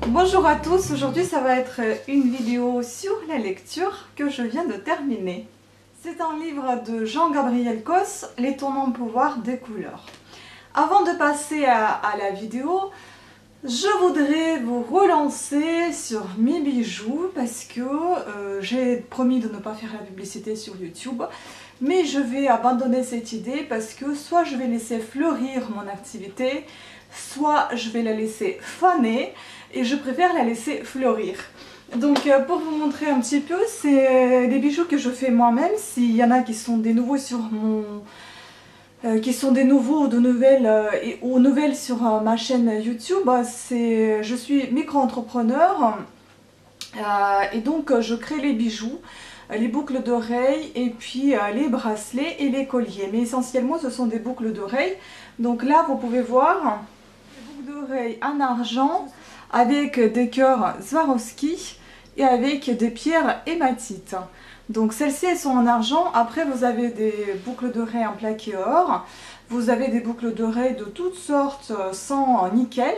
Bonjour à tous, aujourd'hui ça va être une vidéo sur la lecture que je viens de terminer. C'est un livre de Jean-Gabriel Cos, L'étonnant pouvoir des couleurs. Avant de passer à la vidéo, je voudrais vous relancer sur mes bijoux parce que j'ai promis de ne pas faire la publicité sur YouTube. Mais je vais abandonner cette idée parce que soit je vais laisser fleurir mon activité, soit je vais la laisser faner et je préfère la laisser fleurir. Donc pour vous montrer un petit peu, c'est des bijoux que je fais moi-même. S'il y en a qui sont des nouveaux sur mon... qui sont des nouveaux ou de nouvelles, ou nouvelles sur ma chaîne YouTube, je suis micro-entrepreneur et donc je crée les bijoux, les boucles d'oreilles et puis les bracelets et les colliers. Mais essentiellement ce sont des boucles d'oreilles. Donc là vous pouvez voir des boucles d'oreilles en argent avec des cœurs Swarovski et avec des pierres hématites. Donc celles-ci elles sont en argent. Après vous avez des boucles d'oreilles en plaqué or. Vous avez des boucles d'oreilles de toutes sortes sans nickel.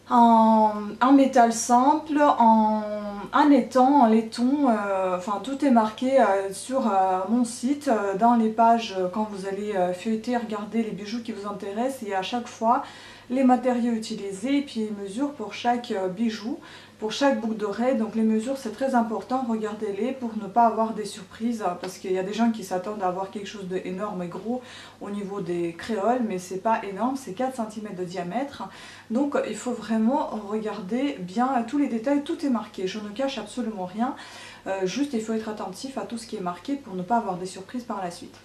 En métal simple, en étain, en laiton, enfin tout est marqué sur mon site, dans les pages quand vous allez feuilleter, regarder les bijoux qui vous intéressent, et à chaque fois les matériaux utilisés et puis les mesures pour chaque bijou, pour chaque boucle d'oreille. Donc les mesures c'est très important, regardez-les pour ne pas avoir des surprises, parce qu'il y a des gens qui s'attendent à avoir quelque chose d'énorme et gros au niveau des créoles, mais c'est pas énorme, c'est 4 cm de diamètre. Donc il faut vraiment regarder bien tous les détails, tout est marqué, je ne cache absolument rien, juste il faut être attentif à tout ce qui est marqué pour ne pas avoir des surprises par la suite.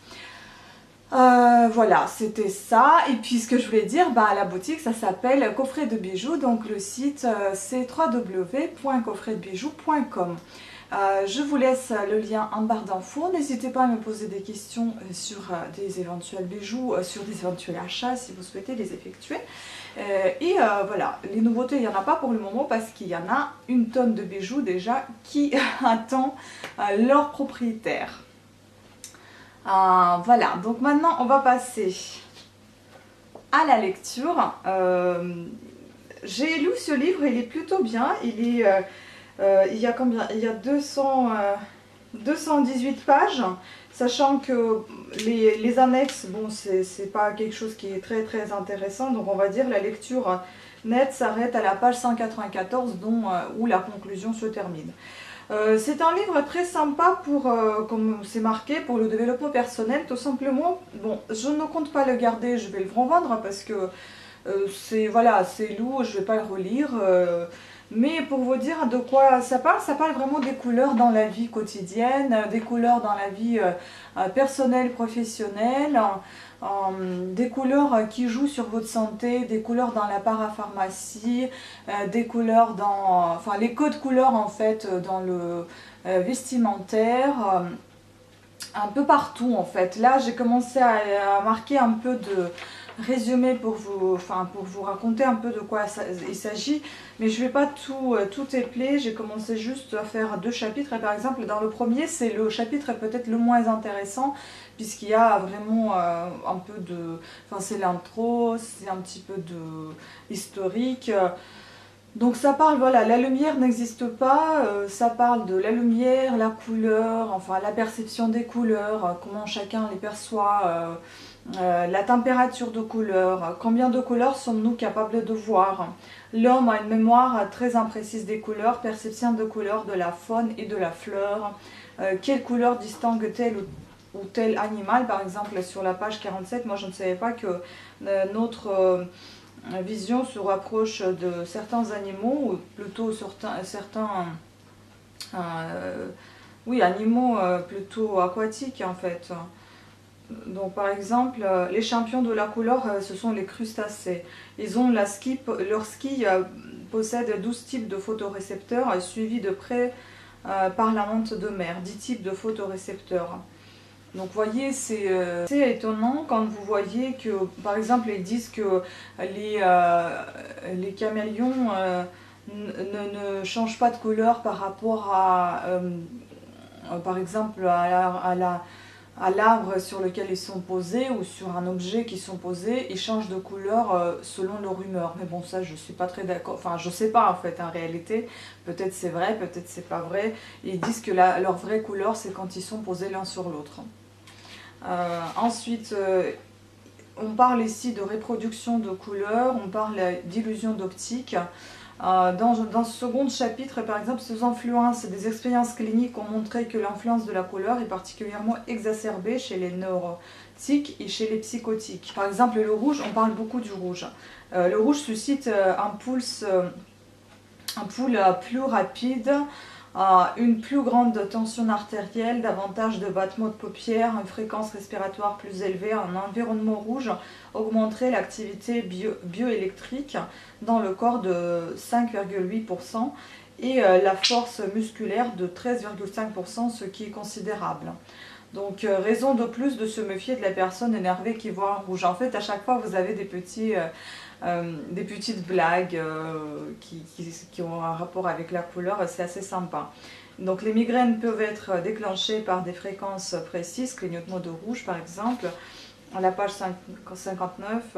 Voilà, c'était ça. Et puis ce que je voulais dire, la boutique ça s'appelle Coffret de bijoux, donc le site c'est www.coffretdebijoux.com. Je vous laisse le lien en barre d'infos. N'hésitez pas à me poser des questions sur des éventuels bijoux, sur des éventuels achats si vous souhaitez les effectuer. Voilà, les nouveautés il n'y en a pas pour le moment parce qu'il y en a une tonne de bijoux déjà qui attend leur propriétaire. Voilà, donc maintenant on va passer à la lecture. J'ai lu ce livre, il est plutôt bien. Il y a combien? Il y a 218 pages, sachant que les annexes, bon, c'est pas quelque chose qui est très très intéressant. Donc on va dire la lecture nette s'arrête à la page 194 où la conclusion se termine. C'est un livre très sympa pour, comme c'est marqué, pour le développement personnel, tout simplement. Bon, je ne compte pas le garder, je vais le revendre parce que voilà, c'est lourd, je ne vais pas le relire. Mais pour vous dire de quoi ça parle vraiment des couleurs dans la vie quotidienne, des couleurs dans la vie personnelle, professionnelle, des couleurs qui jouent sur votre santé, des couleurs dans la parapharmacie, des couleurs dans, enfin les codes couleurs en fait dans le vestimentaire, un peu partout en fait. Là j'ai commencé à marquer un peu de résumé pour vous raconter un peu de quoi il s'agit, mais je ne vais pas tout épeler. J'ai commencé juste à faire 2 chapitres et par exemple dans le premier c'est le chapitre peut-être le moins intéressant puisqu'il y a vraiment un peu de, enfin c'est l'intro, c'est un petit peu de historique. Donc ça parle, voilà, la lumière n'existe pas, ça parle de la lumière, la couleur, enfin la perception des couleurs, comment chacun les perçoit, la température de couleur, combien de couleurs sommes-nous capables de voir. L'homme a une mémoire très imprécise des couleurs, perception de couleurs de la faune et de la fleur, quelle couleur distingue tel ou tel animal. Par exemple sur la page 47, moi je ne savais pas que notre vision se rapproche de certains animaux, ou plutôt certains oui, animaux plutôt aquatiques en fait. Donc par exemple, les champions de la couleur, ce sont les crustacés. Ils ont leur ski possède 12 types de photorécepteurs, suivis de près par la menthe de mer, 10 types de photorécepteurs. Donc vous voyez, c'est étonnant quand vous voyez que, par exemple, ils disent que les caméléons ne changent pas de couleur par rapport à, par exemple, à l'arbre sur lequel ils sont posés ou sur un objet qui sont posés, ils changent de couleur selon leur humeur. Mais bon, ça, je suis pas très d'accord. Enfin, je sais pas en fait, en réalité. Peut-être c'est vrai, peut-être c'est pas vrai. Ils disent que leur vraie couleur, c'est quand ils sont posés l'un sur l'autre. Ensuite, on parle ici de reproduction de couleurs, on parle d'illusion d'optique. Dans ce second chapitre, par exemple, ces influences des expériences cliniques ont montré que l'influence de la couleur est particulièrement exacerbée chez les neurotiques et chez les psychotiques. Par exemple, le rouge, on parle beaucoup du rouge. Le rouge suscite un pouls plus rapide, une plus grande tension artérielle, davantage de battements de paupières, une fréquence respiratoire plus élevée. Un environnement rouge augmenterait l'activité bioélectrique dans le corps de 5,8% et la force musculaire de 13,5%, ce qui est considérable. Donc, raison de plus de se méfier de la personne énervée qui voit un rouge. En fait, à chaque fois, vous avez des petites blagues qui ont un rapport avec la couleur, c'est assez sympa. Donc les migraines peuvent être déclenchées par des fréquences précises, clignotement de rouge par exemple. À la page 59,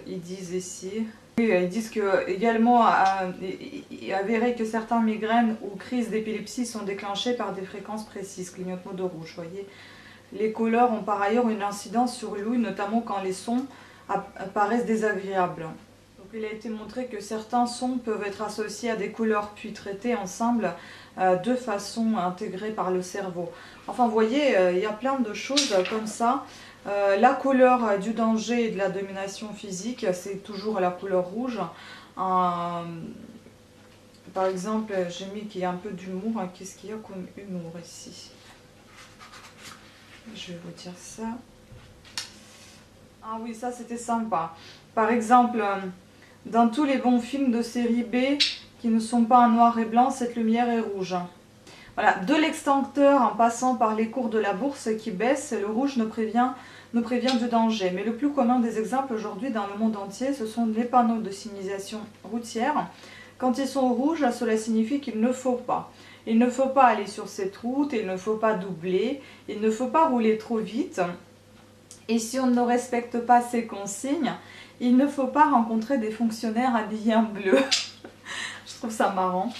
ils disent ici, ils disent que également avéré que certaines migraines ou crises d'épilepsie sont déclenchées par des fréquences précises, clignotement de rouge. Voyez, les couleurs ont par ailleurs une incidence sur l'ouïe, notamment quand les sons apparaissent désagréables. Donc, il a été montré que certains sons peuvent être associés à des couleurs puis traités ensemble de façon intégrée par le cerveau. Enfin, vous voyez, il y a plein de choses comme ça. La couleur du danger et de la domination physique, c'est toujours la couleur rouge. Par exemple, j'ai mis qu'il y a un peu d'humour. Qu'est-ce qu'il y a comme humour ici? Je vais vous dire ça. Ah oui, ça c'était sympa. Par exemple, dans tous les bons films de série B qui ne sont pas en noir et blanc, cette lumière est rouge. Voilà, de l'extincteur en passant par les cours de la bourse qui baissent, le rouge nous prévient du danger. Mais le plus commun des exemples aujourd'hui dans le monde entier, ce sont les panneaux de signalisation routière. Quand ils sont rouges, cela signifie qu'il ne faut pas. Il ne faut pas aller sur cette route, il ne faut pas doubler, il ne faut pas rouler trop vite. Et si on ne respecte pas ces consignes, il ne faut pas rencontrer des fonctionnaires habillés en bleu. Je trouve ça marrant.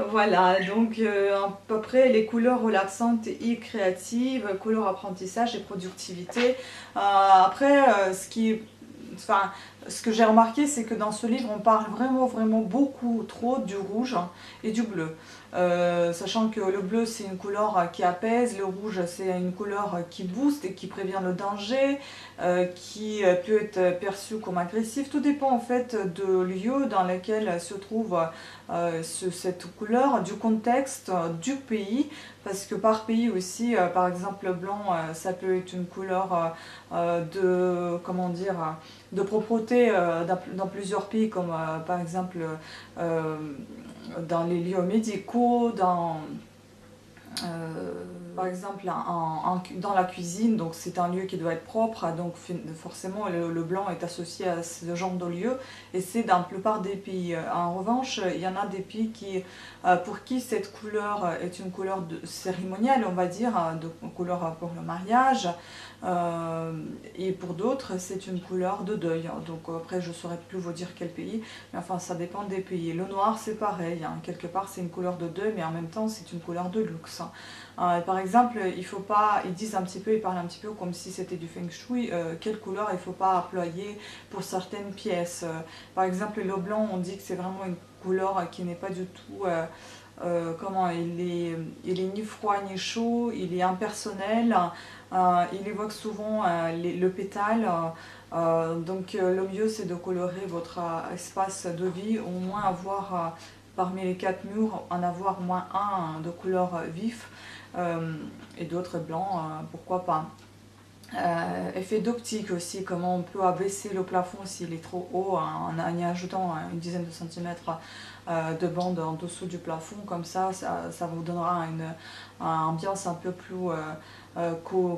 Voilà, donc à peu près les couleurs relaxantes et créatives, couleurs apprentissage et productivité. Après, ce que j'ai remarqué, c'est que dans ce livre, on parle vraiment beaucoup trop du rouge et du bleu. Sachant que le bleu, c'est une couleur qui apaise, le rouge, c'est une couleur qui booste et qui prévient le danger, qui peut être perçu comme agressif. Tout dépend en fait de lieu dans lequel se trouve cette couleur, du contexte, du pays, parce que par pays aussi, par exemple le blanc, ça peut être une couleur de propreté dans plusieurs pays, comme par exemple dans les lieux médicaux, par exemple dans la cuisine, donc c'est un lieu qui doit être propre, donc forcément le blanc est associé à ce genre de lieu, et c'est dans la plupart des pays. En revanche, il y en a des pays pour qui cette couleur est une couleur cérémoniale, on va dire, de couleur pour le mariage, et pour d'autres c'est une couleur de deuil. Donc après je ne saurais plus vous dire quel pays, mais enfin ça dépend des pays. Le noir c'est pareil, hein. Quelque part c'est une couleur de deuil, mais en même temps c'est une couleur de luxe. Par exemple, ils parlent un petit peu comme si c'était du feng shui, quelle couleur il ne faut pas employer pour certaines pièces. Par exemple, le blanc, on dit que c'est vraiment une couleur qui n'est pas du tout, il est ni froid ni chaud, il est impersonnel, il évoque souvent le pétale. Donc le mieux c'est de colorer votre espace de vie, au moins avoir parmi les 4 murs, en avoir au moins un de couleur vif. Et d'autres blancs, pourquoi pas. Effet d'optique aussi, comment on peut abaisser le plafond s'il est trop haut en y ajoutant une dizaine de centimètres de bande en dessous du plafond, comme ça vous donnera une ambiance un peu plus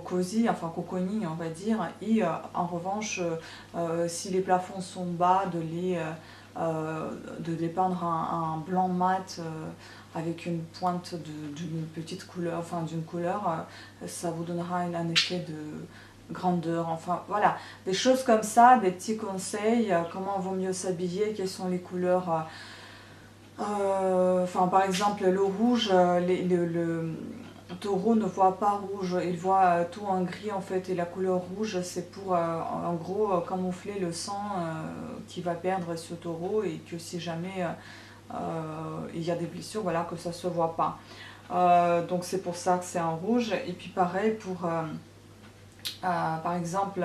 cosy, enfin cocooning on va dire. Et en revanche, si les plafonds sont bas, de les peindre un blanc mat avec une pointe d'une petite couleur, enfin d'une couleur, ça vous donnera un effet de grandeur, enfin voilà, des choses comme ça, des petits conseils, comment vaut mieux s'habiller, quelles sont les couleurs, enfin par exemple le rouge, le taureau ne voit pas rouge, il voit tout en gris en fait, et la couleur rouge c'est pour en gros camoufler le sang qu'il va perdre ce taureau, et que si jamais il y a des blessures, voilà, que ça se voit pas. Donc c'est pour ça que c'est en rouge. Et puis pareil pour par exemple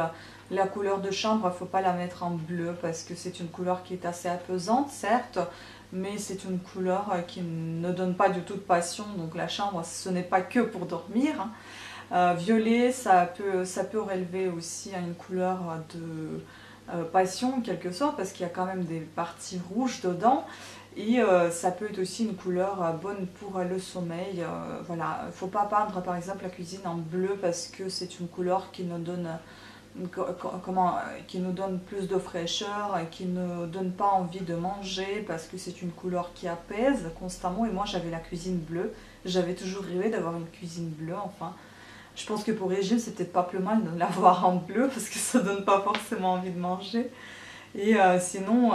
la couleur de chambre, il ne faut pas la mettre en bleu parce que c'est une couleur qui est assez apaisante certes, mais c'est une couleur qui ne donne pas du tout de passion. Donc la chambre, ce n'est pas que pour dormir, hein. Violet, ça peut relever aussi à une couleur de passion en quelque sorte, parce qu'il y a quand même des parties rouges dedans. Et ça peut être aussi une couleur bonne pour le sommeil. Voilà, il ne faut pas peindre par exemple la cuisine en bleu parce que c'est une couleur qui nous donne, qui nous donne plus de fraîcheur, et qui ne donne pas envie de manger, parce que c'est une couleur qui apaise constamment. Et moi j'avais la cuisine bleue, j'avais toujours rêvé d'avoir une cuisine bleue, enfin. Je pense que pour régime c'est peut-être pas plus mal de l'avoir en bleu parce que ça donne pas forcément envie de manger. Et sinon,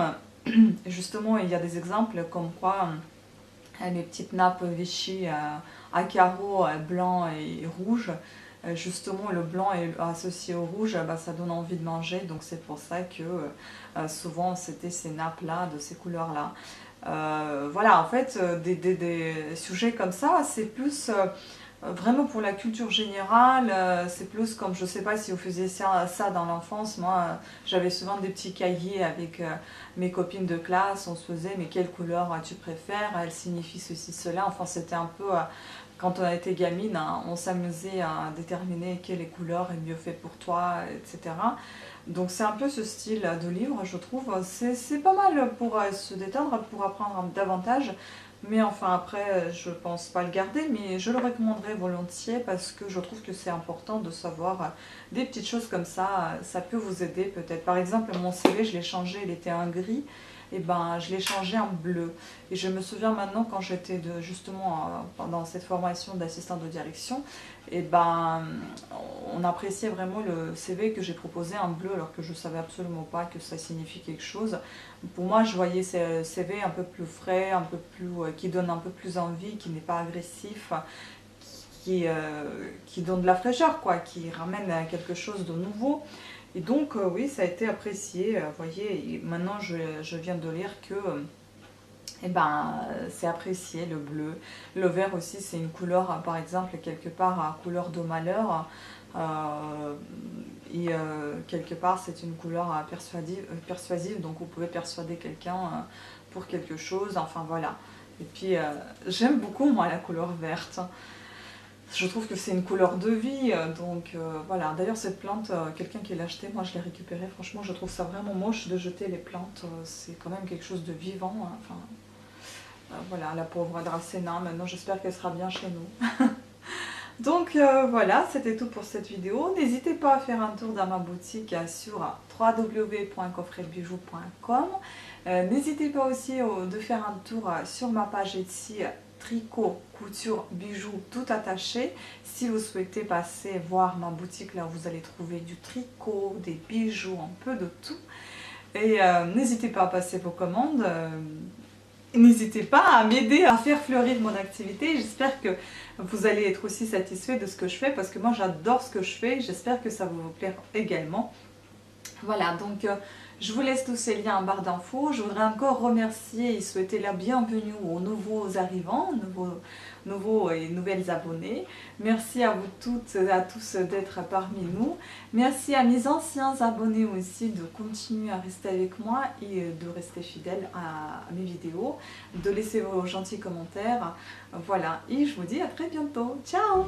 justement, il y a des exemples comme quoi les petites nappes Vichy à carreaux blancs et rouges, justement le blanc est associé au rouge, bah, ça donne envie de manger, donc c'est pour ça que souvent c'était ces nappes là, de ces couleurs là. Voilà, en fait, des sujets comme ça, c'est plus vraiment pour la culture générale. C'est plus comme, je sais pas si vous faisiez ça dans l'enfance, moi j'avais souvent des petits cahiers avec mes copines de classe, on se faisait mais quelle couleur tu préfères, elle signifie ceci, cela, enfin c'était un peu, quand on a été gamine, hein, on s'amusait à déterminer quelle couleur est mieux fait pour toi, etc. Donc c'est un peu ce style de livre, je trouve, c'est pas mal pour se détendre, pour apprendre davantage. Mais enfin après, je pense pas le garder, mais je le recommanderais volontiers parce que je trouve que c'est important de savoir des petites choses comme ça peut vous aider peut-être. Par exemple, mon CV, je l'ai changé, il était en gris, et ben je l'ai changé en bleu. Et je me souviens maintenant quand j'étais justement pendant cette formation d'assistante de direction, et ben on appréciait vraiment le CV que j'ai proposé en bleu alors que je savais absolument pas que ça signifie quelque chose. Pour moi, je voyais ce CV un peu plus frais, un peu plus, qui donne un peu plus envie, qui n'est pas agressif, qui donne de la fraîcheur, quoi, qui ramène à quelque chose de nouveau. Et donc, oui, ça a été apprécié. Vous voyez, et maintenant, je viens de lire que eh ben, c'est apprécié, le bleu. Le vert aussi, c'est une couleur, par exemple, quelque part, couleur de malheur. Et quelque part, c'est une couleur persuasive, donc vous pouvez persuader quelqu'un pour quelque chose, enfin voilà. Et puis, j'aime beaucoup, moi, la couleur verte. Je trouve que c'est une couleur de vie, donc voilà. D'ailleurs, cette plante, quelqu'un qui l'a achetée, moi je l'ai récupérée. Franchement, je trouve ça vraiment moche de jeter les plantes. C'est quand même quelque chose de vivant, hein. Enfin, voilà, la pauvre Dracena, maintenant j'espère qu'elle sera bien chez nous. Donc voilà, c'était tout pour cette vidéo. N'hésitez pas à faire un tour dans ma boutique sur www.coffretbijoux.com. N'hésitez pas aussi de faire un tour sur ma page Etsy tricot, couture, bijoux, tout attaché. Si vous souhaitez passer voir ma boutique, là vous allez trouver du tricot, des bijoux, un peu de tout. Et n'hésitez pas à passer vos commandes. N'hésitez pas à m'aider à faire fleurir mon activité. J'espère que vous allez être aussi satisfait de ce que je fais parce que moi j'adore ce que je fais. J'espère que ça va vous plaire également. Voilà, donc je vous laisse tous ces liens en barre d'infos. Je voudrais encore remercier et souhaiter la bienvenue aux nouveaux arrivants, nouveaux et nouvelles abonnés. Merci à vous toutes et à tous d'être parmi nous. Merci à mes anciens abonnés aussi de continuer à rester avec moi et de rester fidèles à mes vidéos, de laisser vos gentils commentaires. Voilà, et je vous dis à très bientôt. Ciao!